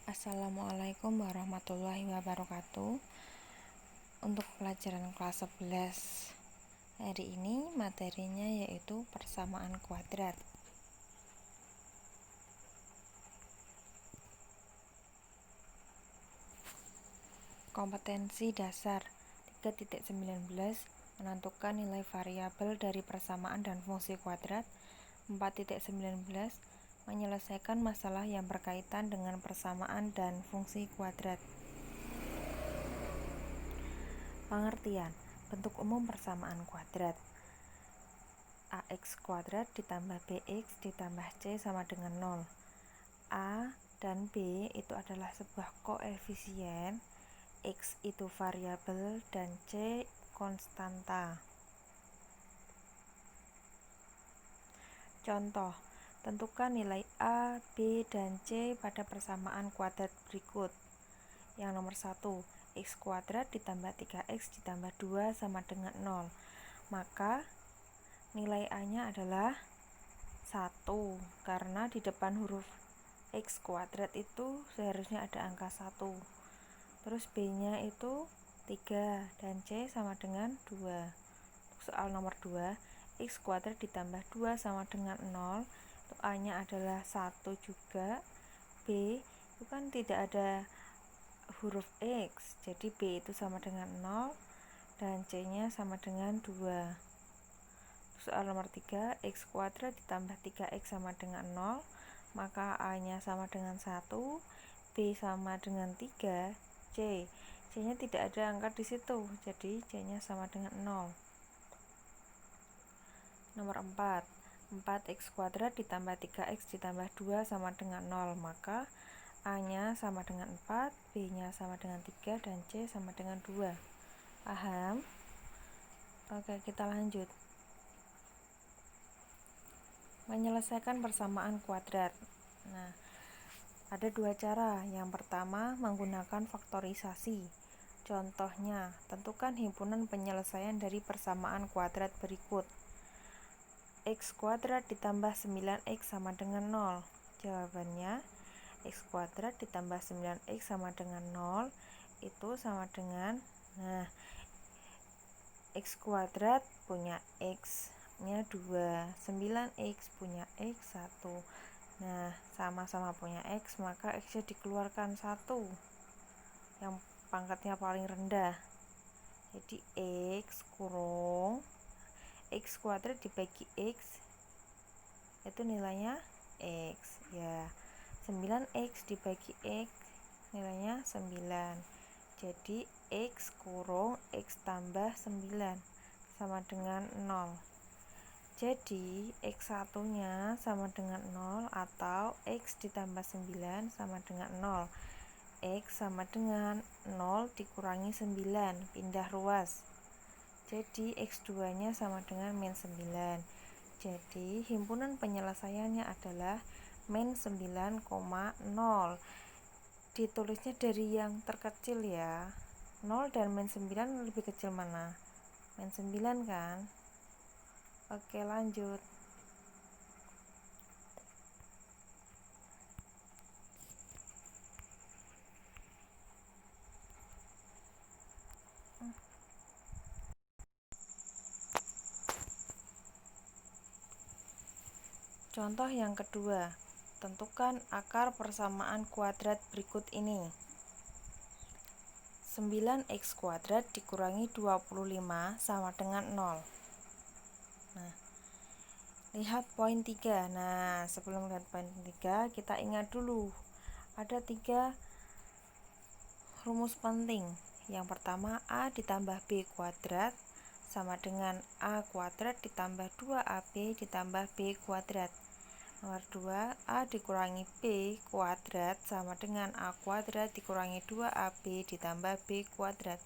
Assalamualaikum warahmatullahi wabarakatuh. Untuk pelajaran kelas 11 hari ini materinya yaitu persamaan kuadrat. Kompetensi dasar 3.19 menentukan nilai variabel dari persamaan dan fungsi kuadrat. 4.19 menyelesaikan masalah yang berkaitan dengan persamaan dan fungsi kuadrat. Pengertian bentuk umum persamaan kuadrat: ax kuadrat ditambah bx ditambah c sama dengan 0. A dan b itu adalah sebuah koefisien, x itu variabel dan c konstanta. Contoh, tentukan nilai a, b, dan c pada persamaan kuadrat berikut. Yang nomor 1, x kuadrat ditambah 3x ditambah 2 sama dengan 0. Maka nilai a-nya adalah 1, karena di depan huruf x kuadrat itu seharusnya ada angka 1. Terus b-nya itu 3 dan c sama dengan 2. Soal nomor 2, x kuadrat ditambah 2 sama dengan 0, itu a-nya adalah 1 juga. B itu kan tidak ada huruf x, jadi b itu sama dengan 0 dan c-nya sama dengan 2. Soal nomor 3, x kuadrat ditambah 3x sama dengan 0, maka a-nya sama dengan 1, b sama dengan 3, c-nya tidak ada angka di situ, jadi c-nya sama dengan 0. Nomor 4, 4x kuadrat ditambah 3x ditambah 2 sama dengan 0, maka a-nya sama dengan 4, b-nya sama dengan 3, dan c sama dengan 2. Paham? Oke, kita lanjut. Menyelesaikan persamaan kuadrat. Nah, ada dua cara. Yang pertama, menggunakan faktorisasi. Contohnya, tentukan himpunan penyelesaian dari persamaan kuadrat berikut. X kuadrat ditambah 9x sama dengan 0. Jawabannya, x kuadrat ditambah 9x sama dengan 0 itu sama dengan, x kuadrat punya x-nya 2, 9x punya x 1. Nah, sama-sama punya x, maka x-nya dikeluarkan 1 yang pangkatnya paling rendah. Jadi x kurung x kuadrat dibagi x itu nilainya x, ya. 9x dibagi x nilainya 9. Jadi x kurung x tambah 9 sama dengan 0. Jadi x1 nya sama dengan 0 atau x ditambah 9 sama dengan 0. X sama dengan 0 dikurangi 9, pindah ruas. Jadi x2 nya sama dengan min 9. Jadi himpunan penyelesaiannya adalah min 9,0. Ditulisnya dari yang terkecil ya. 0 dan min 9 lebih kecil mana? Min 9 kan? Oke, lanjut. Contoh yang kedua, tentukan akar persamaan kuadrat berikut ini. 9x kuadrat dikurangi 25 sama dengan 0. Nah, lihat poin 3. Nah, sebelum lihat poin 3, kita ingat dulu. Ada 3 rumus penting. Yang pertama, a ditambah b kuadrat sama dengan a kuadrat ditambah 2ab ditambah b kuadrat. Nomor 2, a dikurangi b kuadrat sama dengan a kuadrat dikurangi 2ab ditambah b kuadrat.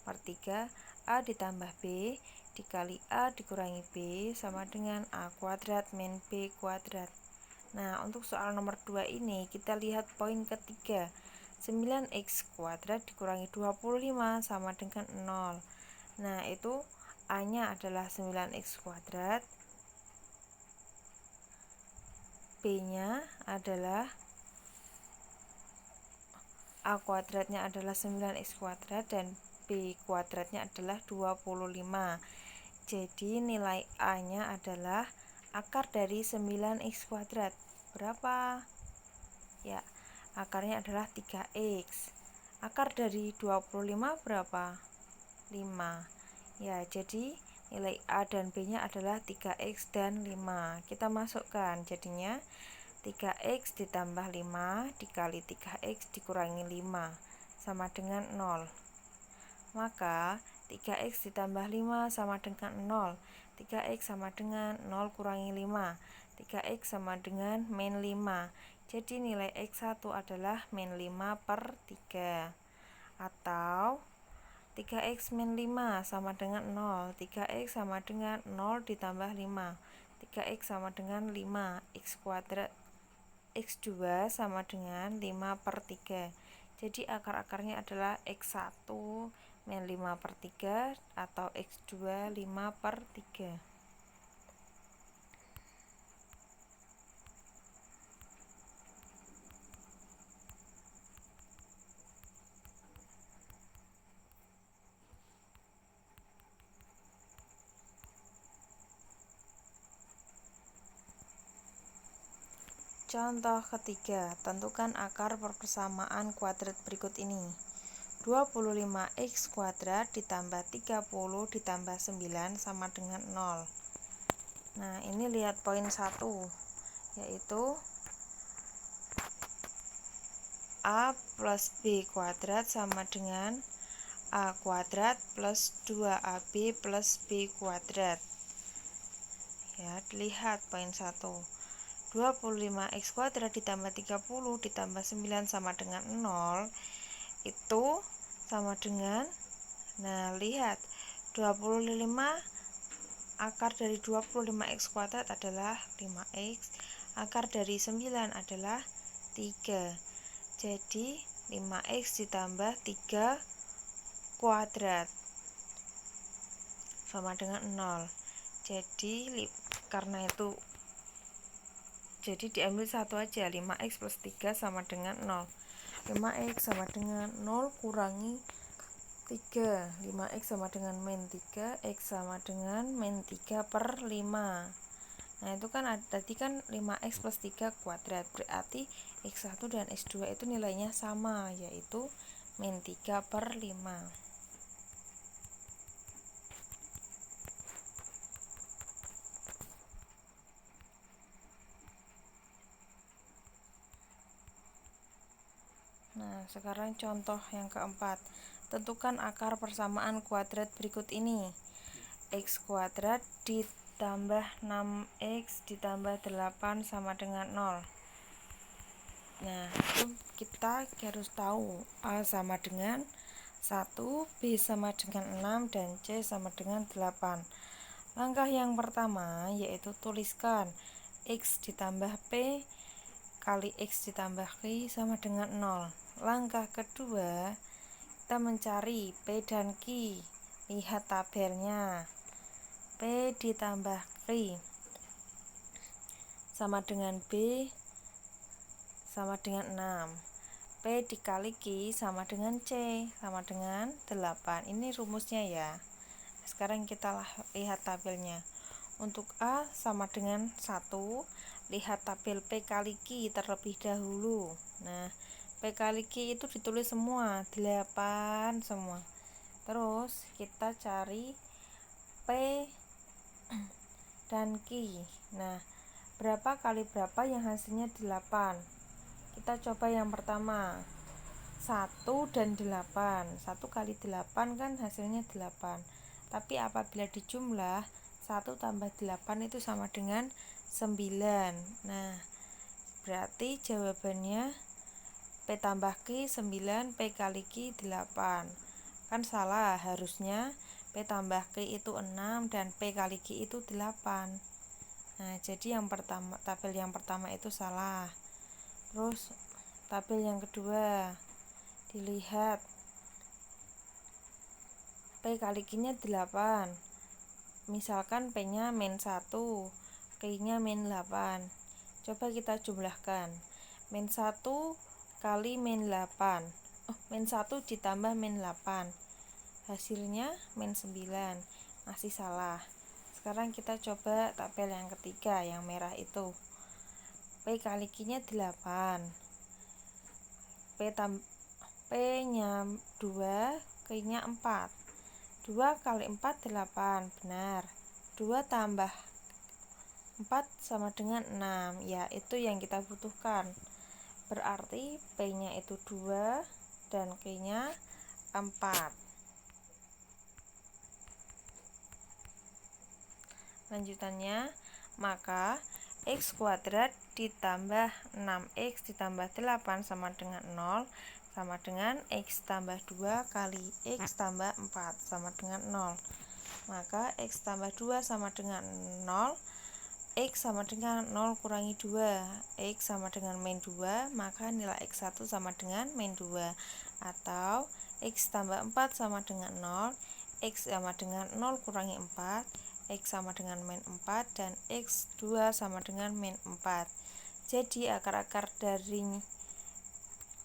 Nomor 3, a ditambah b dikali a dikurangi b sama dengan a kuadrat min b kuadrat. Nah, untuk soal nomor 2 ini kita lihat poin ketiga. 9x kuadrat dikurangi 25 sama dengan 0. Nah, itu a-nya adalah 9x kuadrat, b-nya adalah A kuadratnya adalah 9x kuadrat dan B kuadratnya adalah 25. Jadi nilai A nya adalah akar dari 9x kuadrat. Berapa? Ya, akarnya adalah 3x. Akar dari 25 berapa? 5. Ya, jadi nilai A dan B nya adalah 3x dan 5. Kita masukkan, jadinya 3x ditambah 5 dikali 3x dikurangi 5 sama dengan 0. Maka 3x ditambah 5 sama dengan 0. 3x sama dengan 0 kurangi 5. 3x sama dengan min 5. Jadi nilai x1 adalah min 5 per 3. Atau 3x min 5 sama dengan 0. 3x sama dengan 0 ditambah 5. 3x sama dengan 5. X kuadrat X2 sama dengan 5 per 3. Jadi akar-akarnya adalah X1 min 5 per 3 atau X2 5 per 3. Contoh ketiga, tentukan akar persamaan kuadrat berikut ini. 25x kuadrat ditambah 30 ditambah 9 sama dengan 0. Nah, ini lihat poin 1, yaitu A plus B kuadrat sama dengan A kuadrat plus 2AB plus B kuadrat. Ya, dilihat poin 1. 25x kuadrat ditambah 30 ditambah 9 sama dengan 0 itu sama dengan, nah lihat, 25 akar dari 25x kuadrat adalah 5x, akar dari 9 adalah 3. Jadi 5x ditambah 3 kuadrat sama dengan 0. Jadi karena itu diambil satu aja, 5x plus 3 sama dengan 0. 5x sama dengan 0 kurangi 3. 5x sama dengan min 3, x sama dengan min 3 per 5. Nah, itu kan tadi kan 5x plus 3 kuadrat, berarti x1 dan x2 itu nilainya sama, yaitu min 3 per 5. Nah, sekarang contoh yang keempat. Tentukan akar persamaan kuadrat berikut ini. X kuadrat ditambah 6x ditambah 8 sama dengan 0. Nah, itu kita harus tahu A sama dengan 1, B sama dengan 6, dan C sama dengan 8. Langkah yang pertama yaitu tuliskan X ditambah P kali X ditambah Q sama dengan 0. Langkah kedua, kita mencari P dan Q. Lihat tabelnya. P ditambah Q sama dengan B sama dengan 6. P dikali Q sama dengan C sama dengan 8. Ini rumusnya ya. Sekarang kita lihat tabelnya. Untuk A sama dengan 1, lihat tabel P kali Q terlebih dahulu. Nah, P kali Q itu ditulis semua, 8 semua. Terus kita cari P dan Q. Nah, berapa kali berapa yang hasilnya 8? Kita coba yang pertama, 1 dan 8. 1 kali 8 kan hasilnya 8. Tapi apabila dijumlah, 1 tambah 8 itu sama dengan 9. Nah, berarti jawabannya P tambah Q 9, P kali Q 8. Kan salah, harusnya P tambah Q itu 6 dan P kali Q itu 8. Nah, jadi tabel yang pertama itu salah. Terus tabel yang kedua, dilihat P kali Q-nya 8. Misalkan P-nya min 1, Q-nya min 8. Coba kita jumlahkan. Min 1 kali min 8. min 1 ditambah min 8, hasilnya min 9. Masih salah. Sekarang kita coba tabel yang ketiga, yang merah itu. P kali Q-nya 8. P nya 2, Q-nya 4. 2 kali 4 8, benar. 2 tambah 4 sama dengan 6, ya itu yang kita butuhkan. Berarti P-nya itu 2 dan Q-nya 4. Lanjutannya, maka X kuadrat ditambah 6X ditambah 8 sama dengan 0 sama dengan X tambah 2 kali X tambah 4 sama dengan 0. Maka X tambah 2 sama dengan 0, X sama dengan 0 kurangi 2, X sama dengan min 2, maka nilai X1 sama dengan min 2. Atau X tambah 4 sama dengan 0, X sama dengan 0 kurangi 4, X sama dengan min 4, dan X2 sama dengan min 4. Jadi akar-akar dari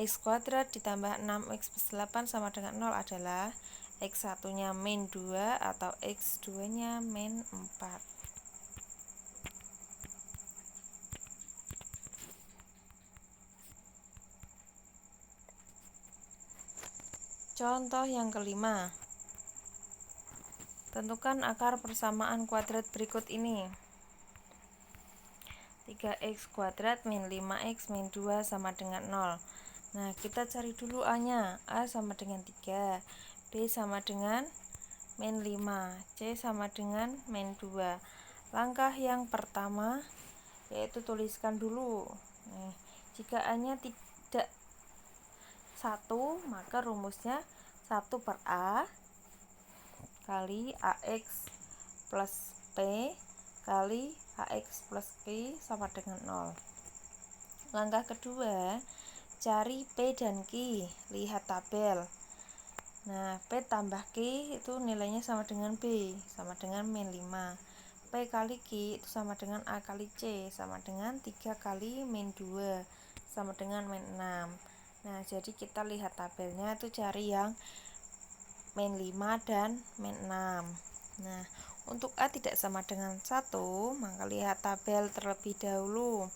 X kuadrat ditambah 6X plus 8 sama dengan 0 adalah X1 nya min 2 atau X2 nya min 4. Contoh yang kelima. Tentukan akar persamaan kuadrat berikut ini. 3x kuadrat min 5x min 2 sama dengan 0. Nah, kita cari dulu A-nya. A sama dengan 3, B sama dengan min 5, C sama dengan min 2. Langkah yang pertama yaitu tuliskan dulu. Nih, jika A-nya tidak 1, maka rumusnya 1 per A kali AX plus P kali AX plus Q sama dengan 0. Langkah kedua, cari P dan Q. Lihat tabel. Nah, P tambah Q itu nilainya sama dengan B, sama dengan min 5. P kali Q itu sama dengan A kali C, sama dengan 3 kali min 2, sama dengan min 6. Nah, jadi kita lihat tabelnya itu cari yang min 5 dan min 6. Nah, untuk A tidak sama dengan 1, maka lihat tabel terlebih dahulu.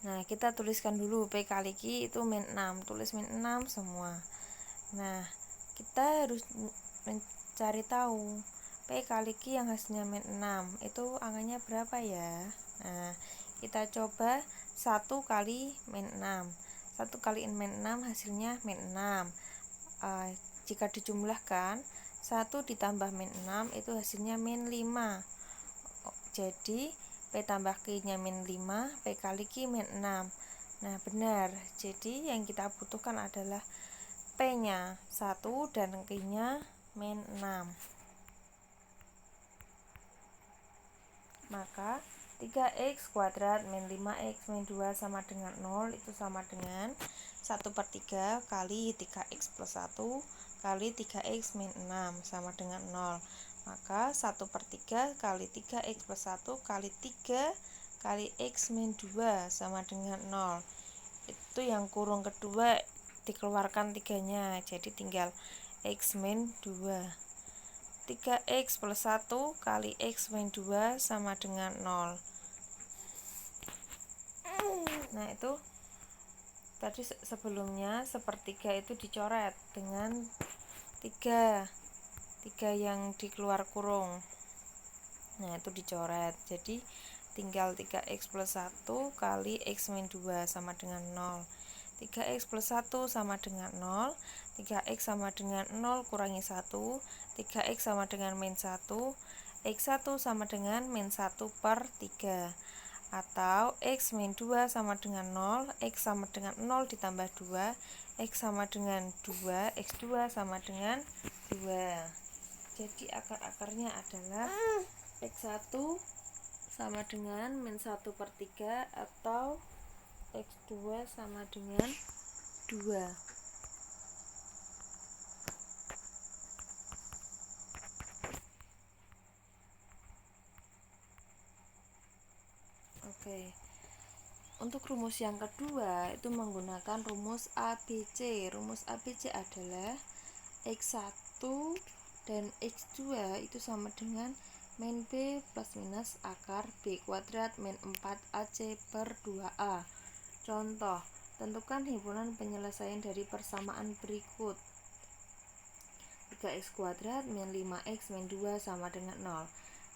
Nah, kita tuliskan dulu P kali Q itu min 6, tulis min 6 semua. Nah, kita harus mencari tahu P kali Q yang hasilnya min 6 itu angkanya berapa ya. Nah, kita coba 1 kali min 6. 1 kali min 6 hasilnya min 6. Jika dijumlahkan 1 ditambah min 6 itu hasilnya min 5. Jadi P tambah Q nya min 5, P kali Q min 6. Nah, benar. Jadi yang kita butuhkan adalah P nya 1 dan Q nya min 6. Maka 3x kuadrat min 5x min 2 sama dengan 0 itu sama dengan 1 per 3 kali 3x plus 1 kali 3x min 6 sama dengan 0. Maka 1 per 3 kali 3x plus 1 kali 3 kali x min 2 sama dengan 0. Itu yang kurung kedua dikeluarkan 3-nya, jadi tinggal x min 2. 3x plus 1 kali x min 2 sama dengan 0. Nah, itu tadi sebelumnya sepertiga itu dicoret dengan 3 yang di keluar kurung. Nah, itu dicoret. Jadi tinggal 3x plus 1 kali x min 2 sama dengan 0. 3x plus 1 sama dengan 0. 3x sama dengan 0 kurangi 1. 3x sama dengan min 1. X1 sama dengan min 1 per 3. Atau x min 2 sama dengan 0. X sama dengan 0 ditambah 2. X sama dengan 2. X2 sama dengan 2. Jadi akar-akarnya adalah X1 sama dengan min 1 per 3 atau X2 sama dengan 2. Oke. Untuk rumus yang kedua itu menggunakan rumus ABC. Rumus ABC adalah X1 dan X2 itu sama dengan min B plus minus akar B kuadrat min 4AC per 2A. Contoh, tentukan himpunan penyelesaian dari persamaan berikut. 3x kuadrat min 5x min 2 sama dengan 0.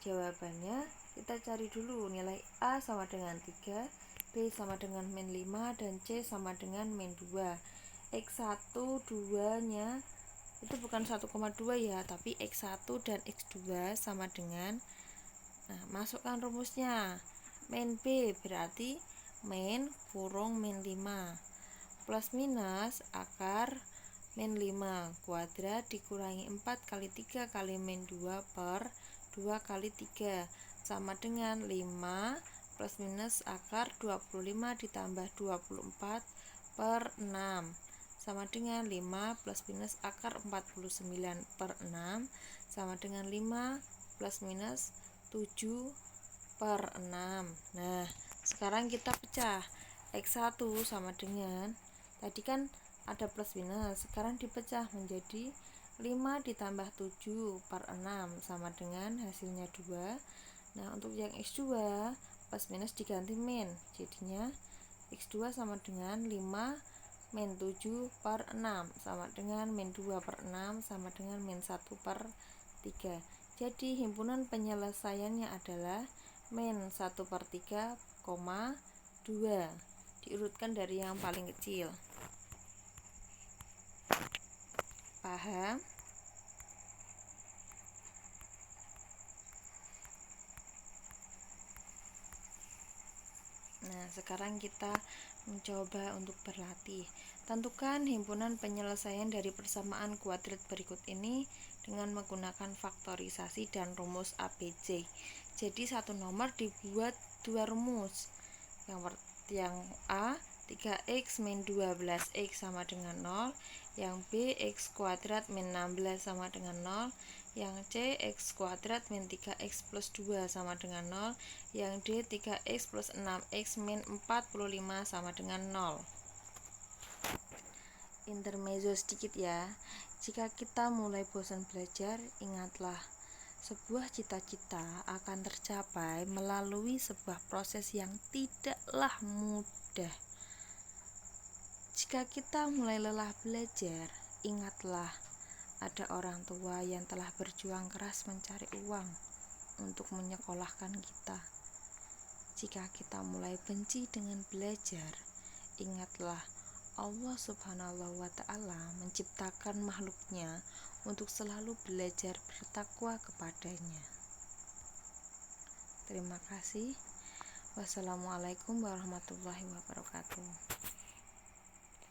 Jawabannya kita cari dulu nilai A sama dengan 3, B sama dengan min 5, dan C sama dengan min 2. X1 2 nya itu bukan 1,2 ya, tapi X1 dan X2 sama dengan, masukkan rumusnya. Min B berarti min kurung min 5 plus minus akar min 5 kuadrat dikurangi 4 kali 3 kali min 2 per 2 kali 3 sama dengan 5 plus minus akar 25 ditambah 24 per 6 sama dengan 5 plus minus akar 49 per 6 sama dengan 5 plus minus 7 per 6. Nah, sekarang kita pecah. X1 sama dengan, tadi kan ada plus minus, sekarang dipecah menjadi 5 ditambah 7 per 6 sama dengan hasilnya 2. Nah, untuk yang X2 plus minus diganti min, jadinya X2 sama dengan 5 min 7 per 6 sama dengan min 2 per 6 sama dengan min 1 per 3. Jadi himpunan penyelesaiannya adalah min 1 per 3, 2. Diurutkan dari yang paling kecil. Paham? Nah, sekarang kita mencoba untuk berlatih. Tentukan himpunan penyelesaian dari persamaan kuadrat berikut ini dengan menggunakan faktorisasi dan rumus ABC. Jadi satu nomor dibuat dua rumus. Yang A 3x min 12x sama dengan 0, yang B x kuadrat min 16 sama dengan 0, yang C x kuadrat min 3x plus 2 sama dengan 0, yang D 3x plus 6x min 45 sama dengan 0. Intermezzo sedikit ya. Jika kita mulai bosan belajar, ingatlah, sebuah cita-cita akan tercapai melalui sebuah proses yang tidaklah mudah. Jika kita mulai lelah belajar, ingatlah, ada orang tua yang telah berjuang keras mencari uang untuk menyekolahkan kita. Jika kita mulai benci dengan belajar, ingatlah, Allah Subhanahu wa Ta'ala menciptakan makhluknya untuk selalu belajar bertakwa kepadanya. Terima kasih. Wassalamualaikum warahmatullahi wabarakatuh.